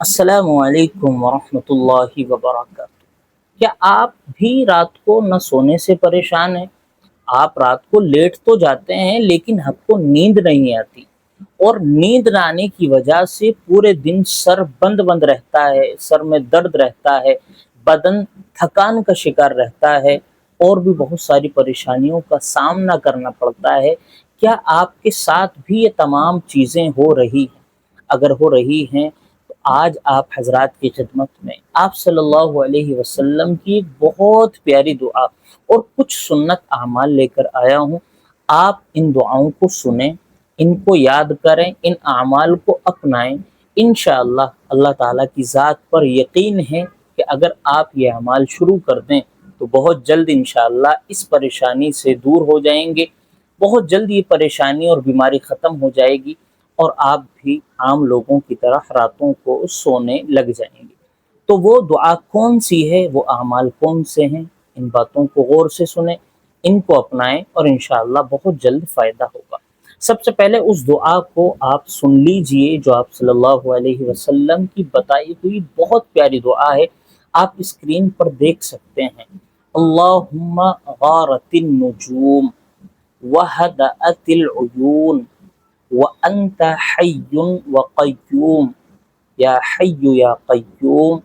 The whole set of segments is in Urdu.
السلام علیکم ورحمۃ اللہ وبرکاتہ۔ کیا آپ بھی رات کو نہ سونے سے پریشان ہیں؟ آپ رات کو لیٹ تو جاتے ہیں لیکن آپ کو نیند نہیں آتی، اور نیند نہ آنے کی وجہ سے پورے دن سر بند بند رہتا ہے، سر میں درد رہتا ہے، بدن تھکان کا شکار رہتا ہے، اور بھی بہت ساری پریشانیوں کا سامنا کرنا پڑتا ہے۔ کیا آپ کے ساتھ بھی یہ تمام چیزیں ہو رہی ہیں؟ اگر ہو رہی ہیں تو آج آپ حضرات کی خدمت میں آپ صلی اللہ علیہ وسلم کی ایک بہت پیاری دعا اور کچھ سنت اعمال لے کر آیا ہوں۔ آپ ان دعاؤں کو سنیں، ان کو یاد کریں، ان اعمال کو اپنائیں۔ انشاءاللہ اللہ تعالیٰ کی ذات پر یقین ہے کہ اگر آپ یہ اعمال شروع کر دیں تو بہت جلد انشاءاللہ اس پریشانی سے دور ہو جائیں گے، بہت جلد یہ پریشانی اور بیماری ختم ہو جائے گی، اور آپ بھی عام لوگوں کی طرح راتوں کو سونے لگ جائیں گے۔ تو وہ دعا کون سی ہے، وہ اعمال کون سے ہیں، ان باتوں کو غور سے سنیں، ان کو اپنائیں، اور انشاءاللہ بہت جلد فائدہ ہوگا۔ سب سے پہلے اس دعا کو آپ سن لیجئے جو آپ صلی اللہ علیہ وسلم کی بتائی ہوئی بہت پیاری دعا ہے، آپ اسکرین پر دیکھ سکتے ہیں۔ اللہم غارت النجوم وہدأت العیون وانت حی وقیوم یا حی یا قیوم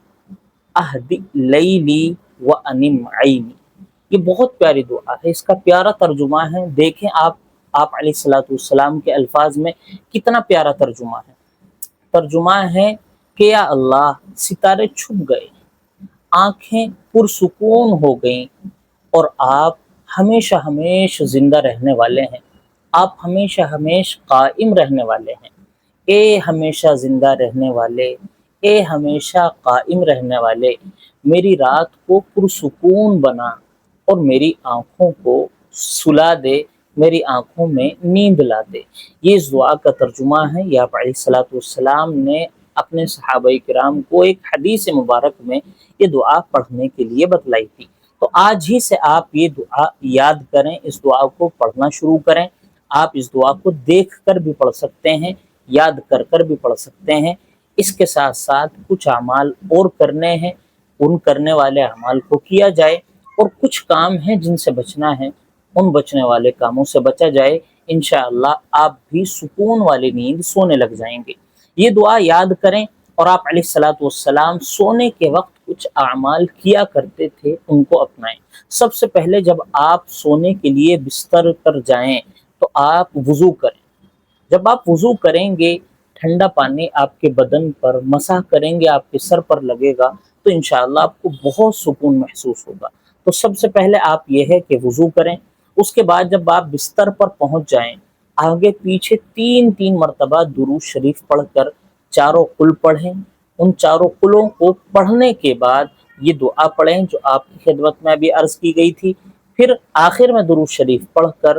اہدِ لیلی وانم عینی۔ یہ بہت پیاری دعا ہے، اس کا پیارا ترجمہ ہے۔ دیکھیں آپ علیہ الصلوۃ والسلام کے الفاظ میں کتنا پیارا ترجمہ ہے۔ ترجمہ ہے کہ یا اللہ، ستارے چھپ گئے، آنکھیں پرسکون ہو گئیں، اور آپ ہمیشہ ہمیشہ زندہ رہنے والے ہیں، آپ ہمیشہ ہمیشہ قائم رہنے والے ہیں۔ اے ہمیشہ زندہ رہنے والے، اے ہمیشہ قائم رہنے والے، میری رات کو پرسکون بنا اور میری آنکھوں کو سلا دے، میری آنکھوں میں نیند لا دے۔ یہ اس دعا کا ترجمہ ہے۔ یہ آپ علیہ الصلوۃ والسلام نے اپنے صحابہ کرام کو ایک حدیث مبارک میں یہ دعا پڑھنے کے لیے بتلائی تھی۔ تو آج ہی سے آپ یہ دعا یاد کریں، اس دعا کو پڑھنا شروع کریں۔ آپ اس دعا کو دیکھ کر بھی پڑھ سکتے ہیں، یاد کر کر بھی پڑھ سکتے ہیں۔ اس کے ساتھ ساتھ کچھ اعمال اور کرنے ہیں، ان کرنے والے اعمال کو کیا جائے، اور کچھ کام ہیں جن سے بچنا ہے، ان بچنے والے کاموں سے بچا جائے۔ انشاءاللہ آپ بھی سکون والی نیند سونے لگ جائیں گے۔ یہ دعا یاد کریں، اور آپ علیہ الصلوۃ والسلام سونے کے وقت کچھ اعمال کیا کرتے تھے، ان کو اپنائیں۔ سب سے پہلے جب آپ سونے کے لیے بستر پر جائیں تو آپ وضو کریں۔ جب آپ وضو کریں گے، ٹھنڈا پانی آپ کے بدن پر مسح کریں گے، آپ کے سر پر لگے گا، تو انشاءاللہ آپ کو بہت سکون محسوس ہوگا۔ تو سب سے پہلے آپ یہ ہے کہ وضو کریں۔ اس کے بعد جب آپ بستر پر پہنچ جائیں، آگے پیچھے تین تین مرتبہ درود شریف پڑھ کر چاروں قل پڑھیں۔ ان چاروں قلوں کو پڑھنے کے بعد یہ دعا پڑھیں جو آپ کی خدمت میں ابھی عرض کی گئی تھی۔ پھر آخر میں درود شریف پڑھ کر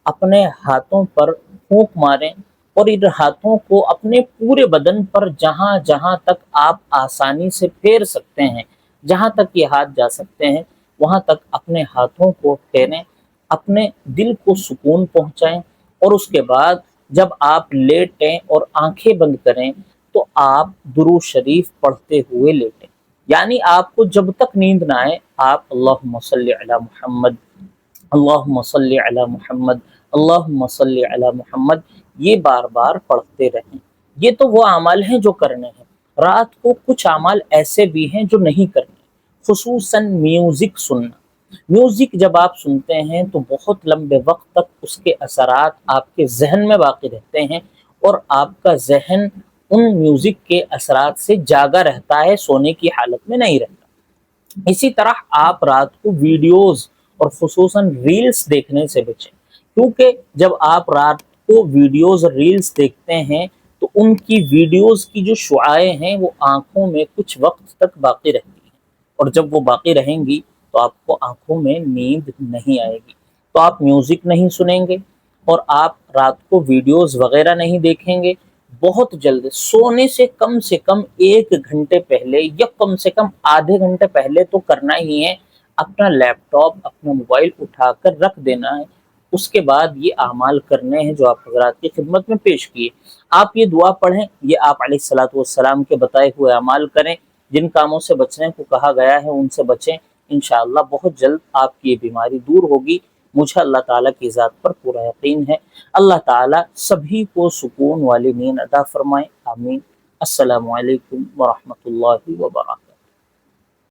اپنے ہاتھوں پر پھونک ماریں، اور ان ہاتھوں کو اپنے پورے بدن پر جہاں جہاں تک آپ آسانی سے پھیر سکتے ہیں، جہاں تک یہ ہاتھ جا سکتے ہیں، وہاں تک اپنے ہاتھوں کو پھیریں، اپنے دل کو سکون پہنچائیں، اور اس کے بعد جب آپ لیٹیں اور آنکھیں بند کریں تو آپ درود شریف پڑھتے ہوئے لیٹیں۔ یعنی آپ کو جب تک نیند نہ آئے آپ اللہم صلی علی محمد، اللہم صلی علی محمد، اللہم صلی علی محمد یہ بار بار پڑھتے رہیں۔ یہ تو وہ اعمال ہیں جو کرنے ہیں۔ رات کو کچھ اعمال ایسے بھی ہیں جو نہیں کرنے، خصوصاً میوزک سننا۔ میوزک جب آپ سنتے ہیں تو بہت لمبے وقت تک اس کے اثرات آپ کے ذہن میں باقی رہتے ہیں، اور آپ کا ذہن ان میوزک کے اثرات سے جاگا رہتا ہے، سونے کی حالت میں نہیں رہتا۔ اسی طرح آپ رات کو ویڈیوز اور خصوصاً ریلز دیکھنے سے بچیں، کیونکہ جب آپ رات کو ویڈیوز اور ریلز دیکھتے ہیں تو ان کی ویڈیوز کی جو شعاعیں ہیں وہ آنکھوں میں کچھ وقت تک باقی رہتی ہیں، اور جب وہ باقی رہیں گی تو آپ کو آنکھوں میں نیند نہیں آئے گی۔ تو آپ میوزک نہیں سنیں گے، اور آپ رات کو ویڈیوز وغیرہ نہیں دیکھیں گے۔ بہت جلد سونے سے کم 1 گھنٹے پہلے یا کم سے کم آدھے گھنٹے پہلے تو کرنا ہی ہے، اپنا لیپ ٹاپ، اپنا موبائل اٹھا کر رکھ دینا ہے، اس کے بعد یہ اعمال کرنے ہیں جو آپ حضرات کی خدمت میں پیش کیے۔ آپ یہ دعا پڑھیں، یہ آپ علیہ الصلوۃ والسلام کے بتائے ہوئے اعمال کریں، جن کاموں سے بچنے کو کہا گیا ہے ان سے بچیں، انشاءاللہ بہت جلد آپ کی یہ بیماری دور ہوگی۔ مجھے اللہ تعالیٰ کی ذات پر پورا یقین ہے۔ اللہ تعالیٰ سبھی کو سکون والی نیند عطا فرمائے، آمین۔ السلام علیکم ورحمۃ اللہ وبرکاتہ۔